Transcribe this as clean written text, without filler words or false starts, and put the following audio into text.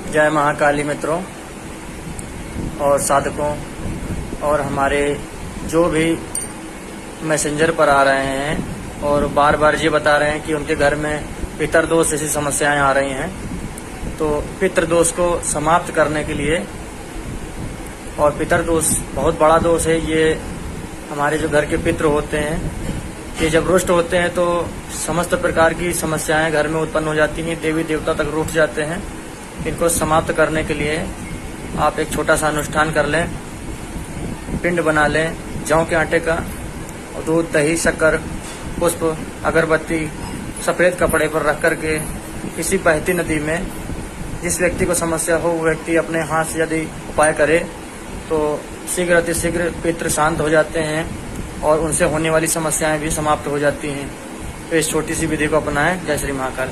जय महाकाली मित्रों और साधकों और हमारे जो भी मैसेंजर पर आ रहे हैं और बार बार ये बता रहे हैं कि उनके घर में पितृदोष जैसी समस्याएं आ रही हैं। तो पितृदोष को समाप्त करने के लिए, और पितृदोष बहुत बड़ा दोष है, ये हमारे जो घर के पितृ होते हैं ये जब रुष्ट होते हैं तो समस्त प्रकार की समस्याएं घर में उत्पन्न हो जाती हैं, देवी देवता तक रूठ जाते हैं। इनको समाप्त करने के लिए आप एक छोटा सा अनुष्ठान कर लें। पिंड बना लें जौ के आटे का, और दूध, दही, शक्कर, पुष्प, अगरबत्ती सफ़ेद कपड़े पर रख करके किसी बहती नदी में जिस व्यक्ति को समस्या हो वो व्यक्ति अपने हाथ से यदि उपाय करे तो शीघ्र अतिशीघ्र पितृ शांत हो जाते हैं और उनसे होने वाली समस्याएं भी समाप्त हो जाती हैं। तो इस छोटी सी विधि को अपनाएं। जय श्री महाकाल।